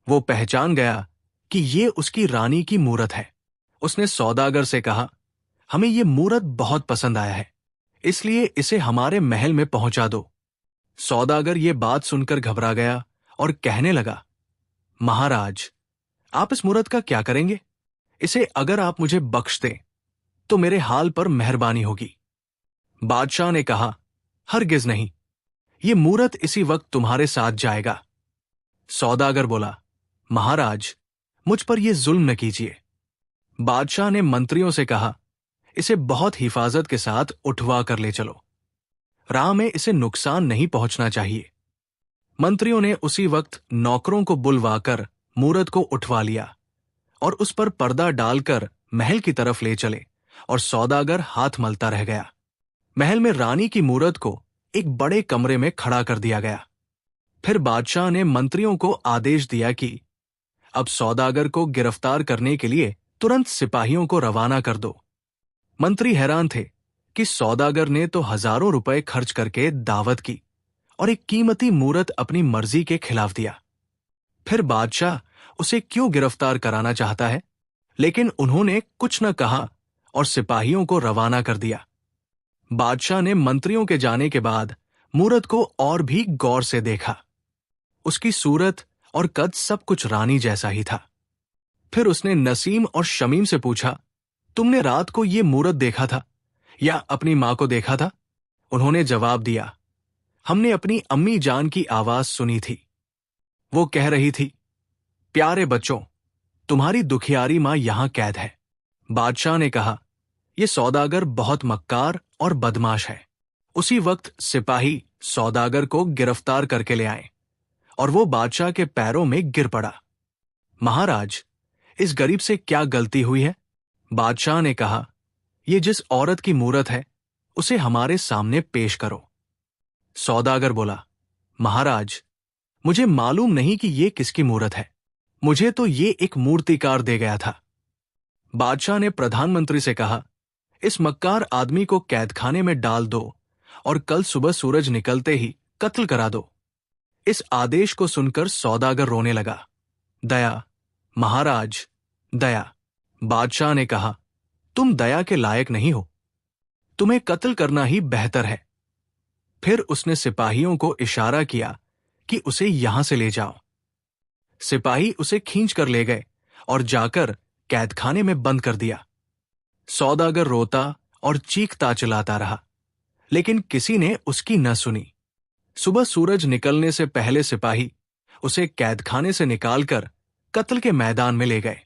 वो पहचान गया कि ये उसकी रानी की मूरत है। उसने सौदागर से कहा, हमें ये मूरत बहुत पसंद आया है, इसलिए इसे हमारे महल में पहुंचा दो। सौदागर ये बात सुनकर घबरा गया और कहने लगा, महाराज, आप इस मूरत का क्या करेंगे? इसे अगर आप मुझे बख्श दें तो मेरे हाल पर मेहरबानी होगी। बादशाह ने कहा, हरगिज नहीं, ये मूरत इसी वक्त तुम्हारे साथ जाएगा। सौदागर बोला, महाराज, मुझ पर यह जुल्म न कीजिए। बादशाह ने मंत्रियों से कहा, इसे बहुत हिफाजत के साथ उठवा कर ले चलो, राह में इसे नुकसान नहीं पहुंचना चाहिए। मंत्रियों ने उसी वक्त नौकरों को बुलवाकर मूरत को उठवा लिया और उस पर पर्दा डालकर महल की तरफ ले चले और सौदागर हाथ मलता रह गया। महल में रानी की मूरत को एक बड़े कमरे में खड़ा कर दिया गया। फिर बादशाह ने मंत्रियों को आदेश दिया कि अब सौदागर को गिरफ्तार करने के लिए तुरंत सिपाहियों को रवाना कर दो। मंत्री हैरान थे कि सौदागर ने तो हजारों रुपए खर्च करके दावत की और एक कीमती मूरत अपनी मर्जी के खिलाफ दिया। फिर बादशाह उसे क्यों गिरफ्तार कराना चाहता है? लेकिन उन्होंने कुछ न कहा और सिपाहियों को रवाना कर दिया। बादशाह ने मंत्रियों के जाने के बाद मूरत को और भी गौर से देखा। उसकी सूरत और कद सब कुछ रानी जैसा ही था। फिर उसने नसीम और शमीम से पूछा, तुमने रात को ये मूरत देखा था या अपनी मां को देखा था? उन्होंने जवाब दिया, हमने अपनी अम्मी जान की आवाज सुनी थी। वो कह रही थी, प्यारे बच्चों, तुम्हारी दुखियारी मां यहां कैद है। बादशाह ने कहा, यह सौदागर बहुत मक्कार और बदमाश है। उसी वक्त सिपाही सौदागर को गिरफ्तार करके ले आए और वो बादशाह के पैरों में गिर पड़ा। महाराज, इस गरीब से क्या गलती हुई है? बादशाह ने कहा, यह जिस औरत की मूरत है उसे हमारे सामने पेश करो। सौदागर बोला, महाराज, मुझे मालूम नहीं कि यह किसकी मूरत है। मुझे तो ये एक मूर्तिकार दे गया था। बादशाह ने प्रधानमंत्री से कहा, इस मक्कार आदमी को कैदखाने में डाल दो और कल सुबह सूरज निकलते ही कत्ल करा दो। इस आदेश को सुनकर सौदागर रोने लगा। दया, महाराज, दया। बादशाह ने कहा, तुम दया के लायक नहीं हो, तुम्हें कत्ल करना ही बेहतर है। फिर उसने सिपाहियों को इशारा किया कि उसे यहां से ले जाओ। सिपाही उसे खींच कर ले गए और जाकर कैदखाने में बंद कर दिया। सौदागर रोता और चीखता चिल्लाता रहा, लेकिन किसी ने उसकी न सुनी। सुबह सूरज निकलने से पहले सिपाही उसे कैदखाने से निकालकर कत्ल के मैदान में ले गए,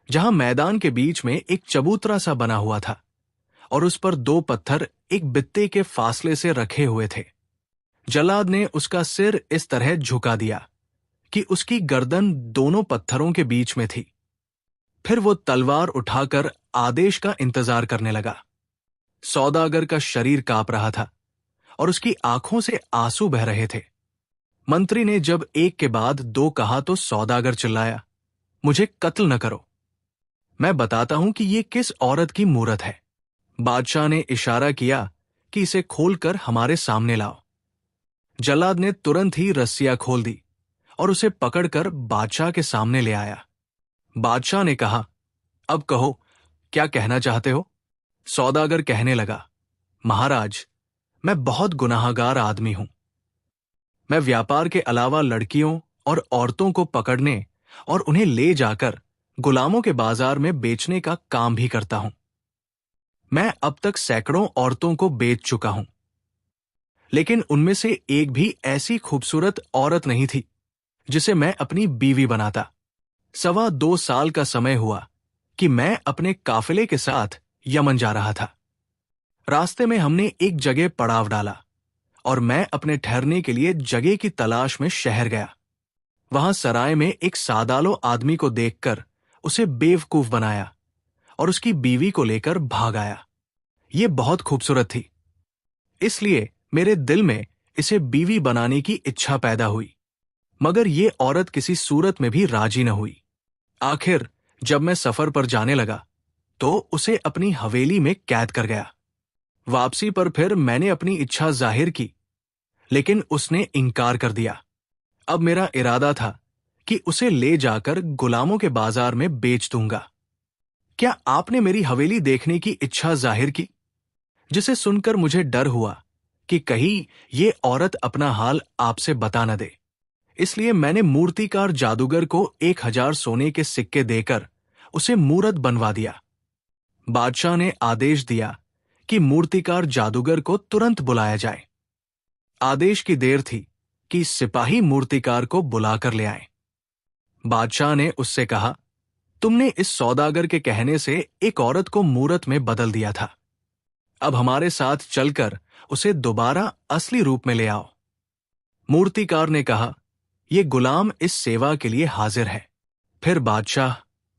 जहां मैदान के बीच में एक चबूतरा सा बना हुआ था और उस पर 2 पत्थर एक बित्ते के फासले से रखे हुए थे। जल्लाद ने उसका सिर इस तरह झुका दिया कि उसकी गर्दन दोनों पत्थरों के बीच में थी। फिर वो तलवार उठाकर आदेश का इंतजार करने लगा। सौदागर का शरीर कांप रहा था और उसकी आंखों से आंसू बह रहे थे। मंत्री ने जब एक के बाद 2 कहा तो सौदागर चिल्लाया, मुझे कत्ल न करो, मैं बताता हूं कि ये किस औरत की मूरत है। बादशाह ने इशारा किया कि इसे खोलकर हमारे सामने लाओ। जल्लाद ने तुरंत ही रस्सियां खोल दी और उसे पकड़कर बादशाह के सामने ले आया। बादशाह ने कहा, अब कहो, क्या कहना चाहते हो? सौदागर कहने लगा, महाराज, मैं बहुत गुनाहगार आदमी हूं। मैं व्यापार के अलावा लड़कियों और औरतों को पकड़ने और उन्हें ले जाकर गुलामों के बाजार में बेचने का काम भी करता हूं। मैं अब तक सैकड़ों औरतों को बेच चुका हूं, लेकिन उनमें से एक भी ऐसी खूबसूरत औरत नहीं थी जिसे मैं अपनी बीवी बनाता। 2.25 साल का समय हुआ कि मैं अपने काफिले के साथ यमन जा रहा था। रास्ते में हमने एक जगह पड़ाव डाला और मैं अपने ठहरने के लिए जगह की तलाश में शहर गया। वहां सराय में एक सादालो आदमी को देखकर उसे बेवकूफ बनाया और उसकी बीवी को लेकर भाग आया। ये बहुत खूबसूरत थी, इसलिए मेरे दिल में इसे बीवी बनाने की इच्छा पैदा हुई, मगर ये औरत किसी सूरत में भी राजी न हुई। आखिर जब मैं सफर पर जाने लगा तो उसे अपनी हवेली में कैद कर गया। वापसी पर फिर मैंने अपनी इच्छा जाहिर की, लेकिन उसने इनकार कर दिया। अब मेरा इरादा था कि उसे ले जाकर गुलामों के बाजार में बेच दूंगा। क्या आपने मेरी हवेली देखने की इच्छा जाहिर की? जिसे सुनकर मुझे डर हुआ कि कहीं ये औरत अपना हाल आपसे बता न दे। इसलिए मैंने मूर्तिकार जादूगर को 1000 सोने के सिक्के देकर उसे मूरत बनवा दिया। बादशाह ने आदेश दिया कि मूर्तिकार जादूगर को तुरंत बुलाया जाए। आदेश की देर थी कि सिपाही मूर्तिकार को बुलाकर ले आए। बादशाह ने उससे कहा, तुमने इस सौदागर के कहने से एक औरत को मूरत में बदल दिया था। अब हमारे साथ चलकर उसे दोबारा असली रूप में ले आओ। मूर्तिकार ने कहा, यह गुलाम इस सेवा के लिए हाजिर है। फिर बादशाह,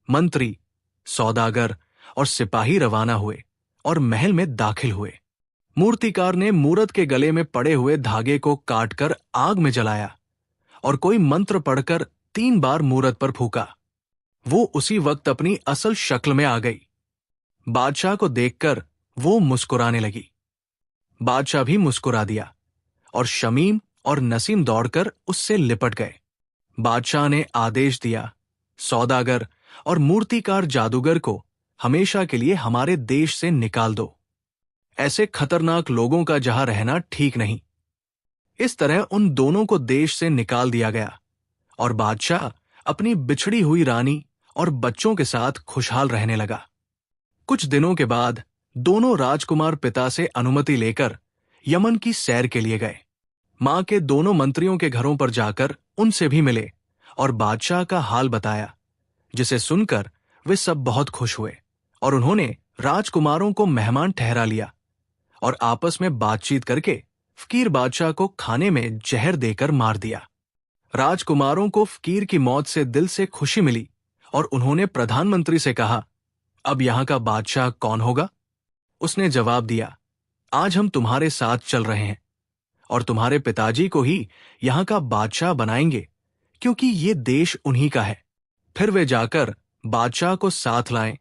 मंत्री, सौदागर और सिपाही रवाना हुए और महल में दाखिल हुए। मूर्तिकार ने मूरत के गले में पड़े हुए धागे को काटकर आग में जलाया और कोई मंत्र पढ़कर 3 बार मूरत पर फूका। वो उसी वक्त अपनी असल शक्ल में आ गई। बादशाह को देखकर वो मुस्कुराने लगी। बादशाह भी मुस्कुरा दिया और शमीम और नसीम दौड़कर उससे लिपट गए। बादशाह ने आदेश दिया, सौदागर और मूर्तिकार जादूगर को हमेशा के लिए हमारे देश से निकाल दो। ऐसे खतरनाक लोगों का जहां रहना ठीक नहीं। इस तरह उन दोनों को देश से निकाल दिया गया और बादशाह अपनी बिछड़ी हुई रानी और बच्चों के साथ खुशहाल रहने लगा। कुछ दिनों के बाद दोनों राजकुमार पिता से अनुमति लेकर यमन की सैर के लिए गए। मां के दोनों मंत्रियों के घरों पर जाकर उनसे भी मिले और बादशाह का हाल बताया, जिसे सुनकर वे सब बहुत खुश हुए और उन्होंने राजकुमारों को मेहमान ठहरा लिया और आपस में बातचीत करके फकीर बादशाह को खाने में जहर देकर मार दिया। राजकुमारों को फकीर की मौत से दिल से खुशी मिली और उन्होंने प्रधानमंत्री से कहा, अब यहां का बादशाह कौन होगा? उसने जवाब दिया, आज हम तुम्हारे साथ चल रहे हैं और तुम्हारे पिताजी को ही यहां का बादशाह बनाएंगे, क्योंकि ये देश उन्हीं का है। फिर वे जाकर बादशाह को साथ लाएं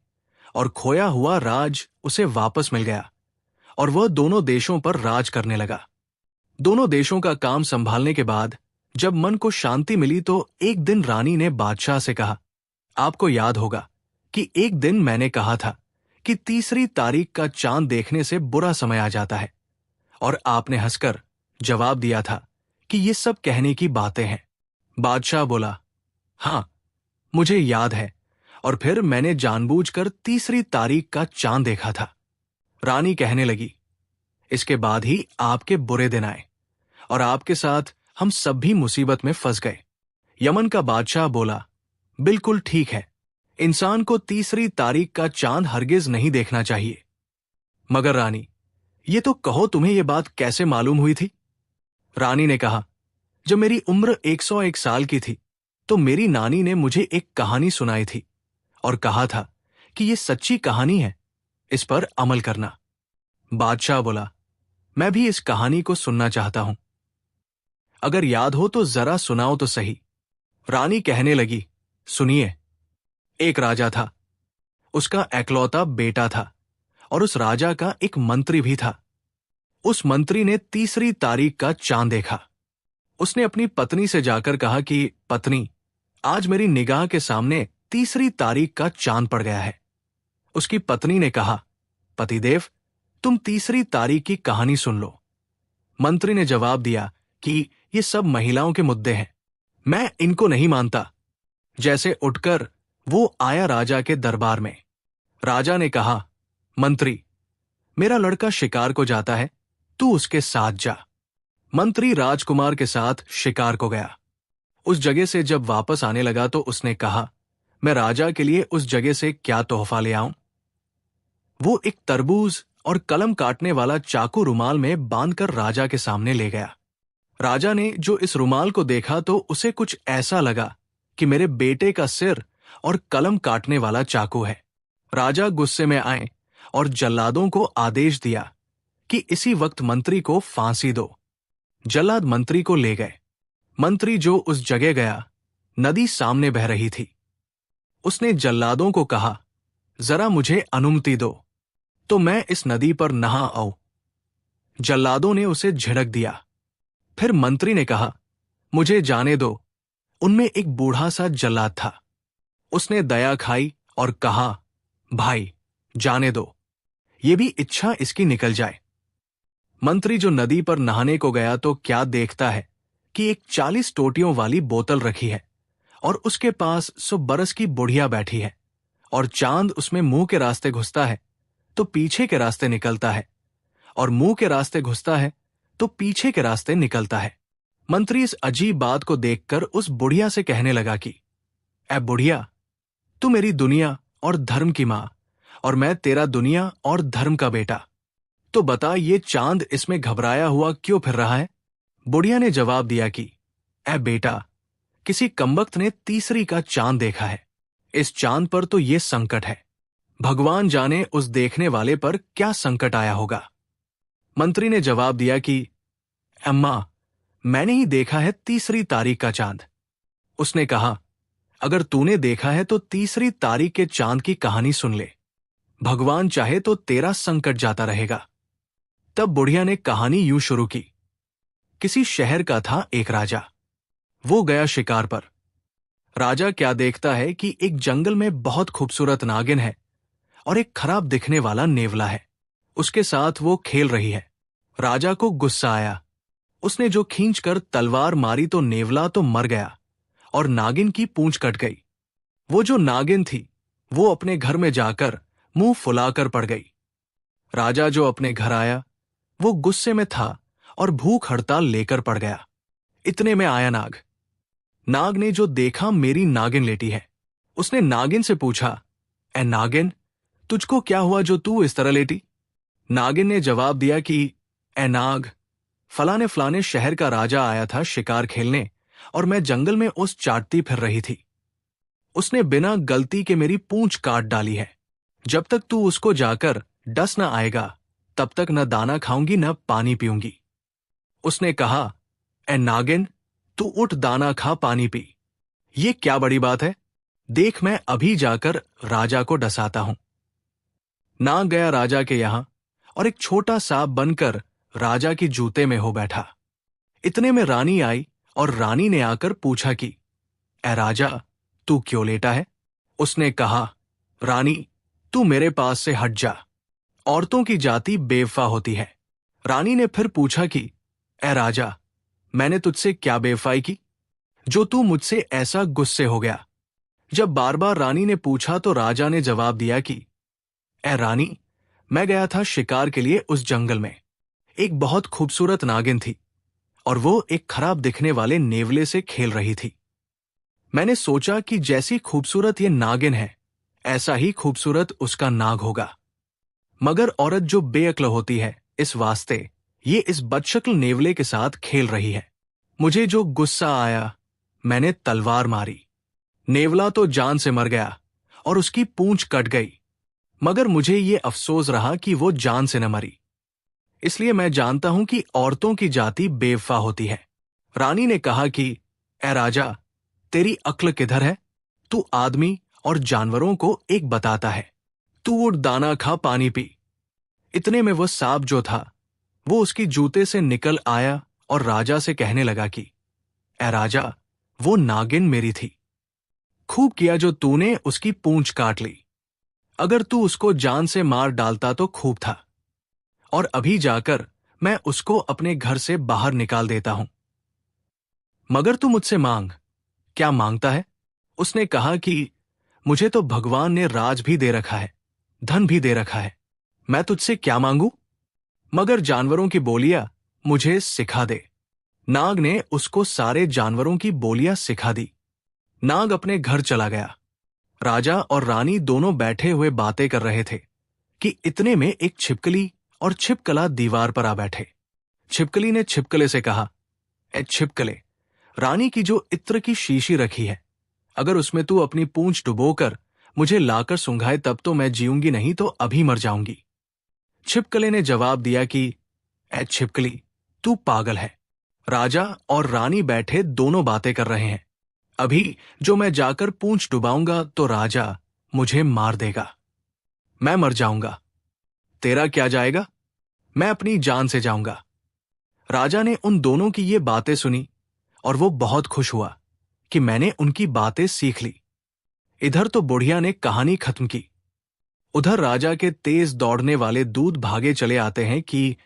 और खोया हुआ राज उसे वापस मिल गया और वह दोनों देशों पर राज करने लगा। दोनों देशों का काम संभालने के बाद जब मन को शांति मिली तो एक दिन रानी ने बादशाह से कहा, आपको याद होगा कि एक दिन मैंने कहा था कि 3 तारीख का चांद देखने से बुरा समय आ जाता है, और आपने हंसकर जवाब दिया था कि ये सब कहने की बातें हैं। बादशाह बोला, हाँ, मुझे याद है, और फिर मैंने जानबूझकर 3 तारीख का चांद देखा था। रानी कहने लगी, इसके बाद ही आपके बुरे दिन आए और आपके साथ हम सब भी मुसीबत में फंस गए। यमन का बादशाह बोला, बिल्कुल ठीक है, इंसान को 3 तारीख का चांद हरगिज नहीं देखना चाहिए। मगर रानी, ये तो कहो, तुम्हें ये बात कैसे मालूम हुई थी? रानी ने कहा, जब मेरी उम्र 101 साल की थी तो मेरी नानी ने मुझे एक कहानी सुनाई थी और कहा था कि ये सच्ची कहानी है, इस पर अमल करना। बादशाह बोला, मैं भी इस कहानी को सुनना चाहता हूं। अगर याद हो तो जरा सुनाओ तो सही। रानी कहने लगी, सुनिए। एक राजा था, उसका एकलौता बेटा था और उस राजा का एक मंत्री भी था। उस मंत्री ने 3 तारीख का चांद देखा। उसने अपनी पत्नी से जाकर कहा कि पत्नी, आज मेरी निगाह के सामने 3 तारीख का चांद पड़ गया है। उसकी पत्नी ने कहा, पतिदेव, तुम 3 तारीख की कहानी सुन लो। मंत्री ने जवाब दिया कि ये सब महिलाओं के मुद्दे हैं, मैं इनको नहीं मानता। जैसे उठकर वो आया राजा के दरबार में। राजा ने कहा, मंत्री, मेरा लड़का शिकार को जाता है, तू उसके साथ जा। मंत्री राजकुमार के साथ शिकार को गया। उस जगह से जब वापस आने लगा तो उसने कहा, मैं राजा के लिए उस जगह से क्या तोहफा ले आऊं? वो एक तरबूज और कलम काटने वाला चाकू रुमाल में बांधकर राजा के सामने ले गया। राजा ने जो इस रुमाल को देखा तो उसे कुछ ऐसा लगा कि मेरे बेटे का सिर और कलम काटने वाला चाकू है। राजा गुस्से में आए और जल्लादों को आदेश दिया कि इसी वक्त मंत्री को फांसी दो। जल्लाद मंत्री को ले गए। मंत्री जो उस जगह गया, नदी सामने बह रही थी। उसने जल्लादों को कहा, जरा मुझे अनुमति दो तो मैं इस नदी पर नहा आऊं। जल्लादों ने उसे झिड़क दिया। फिर मंत्री ने कहा, मुझे जाने दो। उनमें एक बूढ़ा सा जल्लाद था। उसने दया खाई और कहा, भाई, जाने दो, ये भी इच्छा इसकी निकल जाए। मंत्री जो नदी पर नहाने को गया तो क्या देखता है कि एक 40 टोटियों वाली बोतल रखी है और उसके पास 100 बरस की बुढ़िया बैठी है, और चांद उसमें मुंह के रास्ते घुसता है तो पीछे के रास्ते निकलता है, और मुंह के रास्ते घुसता है तो पीछे के रास्ते निकलता है। मंत्री इस अजीब बात को देखकर उस बुढ़िया से कहने लगा कि, ऐ बुढ़िया, तू मेरी दुनिया और धर्म की मां और मैं तेरा दुनिया और धर्म का बेटा, तो बता ये चांद इसमें घबराया हुआ क्यों फिर रहा है? बुढ़िया ने जवाब दिया कि, ऐ बेटा, किसी कमबख्त ने 3 का चांद देखा है। इस चांद पर तो ये संकट है, भगवान जाने उस देखने वाले पर क्या संकट आया होगा। मंत्री ने जवाब दिया कि, अम्मा, मैंने ही देखा है 3 तारीख का चांद। उसने कहा, अगर तूने देखा है तो 3 तारीख के चांद की कहानी सुन ले, भगवान चाहे तो तेरा संकट जाता रहेगा। तब बुढ़िया ने कहानी यूं शुरू की। किसी शहर का था एक राजा। वो गया शिकार पर। राजा क्या देखता है कि एक जंगल में बहुत खूबसूरत नागिन है और एक खराब दिखने वाला नेवला है। उसके साथ वो खेल रही है। राजा को गुस्सा आया। उसने जो खींचकर तलवार मारी तो नेवला तो मर गया और नागिन की पूंछ कट गई। वो जो नागिन थी वो अपने घर में जाकर मुंह फुलाकर पड़ गई। राजा जो अपने घर आया वो गुस्से में था और भूख हड़ताल लेकर पड़ गया। इतने में आया नाग। नाग ने जो देखा मेरी नागिन लेटी है। उसने नागिन से पूछा, ए नागिन, तुझको क्या हुआ जो तू इस तरह लेटी? नागिन ने जवाब दिया कि ए नाग, फलाने फलाने शहर का राजा आया था शिकार खेलने और मैं जंगल में उस चाटती फिर रही थी। उसने बिना गलती के मेरी पूंछ काट डाली है। जब तक तू उसको जाकर डस न आएगा तब तक न दाना खाऊंगी न पानी पीऊंगी। उसने कहा, ए नागिन, तू उठ, दाना खा, पानी पी। ये क्या बड़ी बात है? देख, मैं अभी जाकर राजा को डसाता हूं। नाग गया राजा के यहां और एक छोटा सांप बनकर राजा की जूते में हो बैठा। इतने में रानी आई और रानी ने आकर पूछा कि ए राजा, तू क्यों लेटा है? उसने कहा, रानी, तू मेरे पास से हट जा। औरतों की जाति बेवफा होती है। रानी ने फिर पूछा कि ए राजा, मैंने तुझसे क्या बेवफाई की जो तू मुझसे ऐसा गुस्से हो गया? जब बार बार रानी ने पूछा तो राजा ने जवाब दिया कि ए रानी, मैं गया था शिकार के लिए उस जंगल में। एक बहुत खूबसूरत नागिन थी और वो एक खराब दिखने वाले नेवले से खेल रही थी। मैंने सोचा कि जैसी खूबसूरत ये नागिन है ऐसा ही खूबसूरत उसका नाग होगा। मगर औरत जो बेअक्ल होती है, इस वास्ते ये इस बदशक्ल नेवले के साथ खेल रही है। मुझे जो गुस्सा आया, मैंने तलवार मारी। नेवला तो जान से मर गया और उसकी पूंछ कट गई, मगर मुझे ये अफसोस रहा कि वो जान से न मरी। इसलिए मैं जानता हूं कि औरतों की जाति बेवफा होती है। रानी ने कहा कि ए राजा, तेरी अक्ल किधर है? तू आदमी और जानवरों को एक बताता है। तू उठ, दाना खा, पानी पी। इतने में वो सांप जो था वो उसकी जूते से निकल आया और राजा से कहने लगा कि ए राजा, वो नागिन मेरी थी। खूब किया जो तूने उसकी पूंछ काट ली। अगर तू उसको जान से मार डालता तो खूब था, और अभी जाकर मैं उसको अपने घर से बाहर निकाल देता हूं। मगर तू मुझसे मांग। क्या मांगता है? उसने कहा कि मुझे तो भगवान ने राज भी दे रखा है, धन भी दे रखा है, मैं तुझसे क्या मांगू? मगर जानवरों की बोलियां मुझे सिखा दे। नाग ने उसको सारे जानवरों की बोलियां सिखा दी। नाग अपने घर चला गया। राजा और रानी दोनों बैठे हुए बातें कर रहे थे कि इतने में एक छिपकली और छिपकला दीवार पर आ बैठे। छिपकली ने छिपकले से कहा, ए छिपकले, रानी की जो इत्र की शीशी रखी है, अगर उसमें तू अपनी पूंछ डुबोकर मुझे लाकर सुंघाए तब तो मैं जीऊंगी, नहीं तो अभी मर जाऊंगी। छिपकले ने जवाब दिया कि ए छिपकली, तू पागल है। राजा और रानी बैठे दोनों बातें कर रहे हैं। अभी जो मैं जाकर पूंछ डुबाऊंगा तो राजा मुझे मार देगा, मैं मर जाऊंगा। तेरा क्या जाएगा? मैं अपनी जान से जाऊंगा। राजा ने उन दोनों की ये बातें सुनी और वो बहुत खुश हुआ कि मैंने उनकी बातें सीख ली। इधर तो बुढ़िया ने कहानी खत्म की। उधर राजा के तेज दौड़ने वाले दूत भागे चले आते हैं कि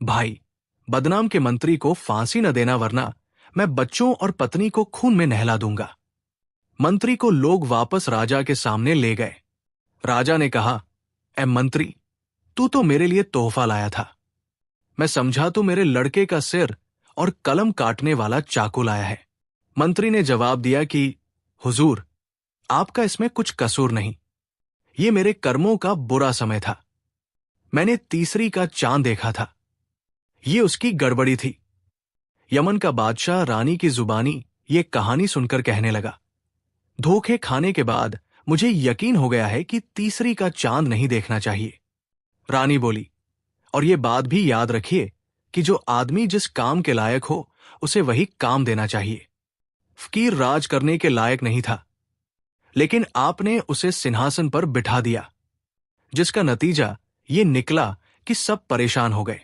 भाई, बदनाम के मंत्री को फांसी न देना, वरना मैं बच्चों और पत्नी को खून में नहला दूंगा। मंत्री को लोग वापस राजा के सामने ले गए। राजा ने कहा, ए मंत्री, तू तो मेरे लिए तोहफा लाया था। मैं समझा तू मेरे लड़के का सिर और कलम काटने वाला चाकू लाया है। मंत्री ने जवाब दिया कि हुजूर, आपका इसमें कुछ कसूर नहीं, ये मेरे कर्मों का बुरा समय था। मैंने तीसरी का चांद देखा था, ये उसकी गड़बड़ी थी। यमन का बादशाह रानी की जुबानी ये कहानी सुनकर कहने लगा, धोखे खाने के बाद मुझे यकीन हो गया है कि तीसरी का चांद नहीं देखना चाहिए। रानी बोली, और ये बात भी याद रखिए कि जो आदमी जिस काम के लायक हो उसे वही काम देना चाहिए। फकीर राज करने के लायक नहीं था, लेकिन आपने उसे सिंहासन पर बिठा दिया, जिसका नतीजा ये निकला कि सब परेशान हो गए।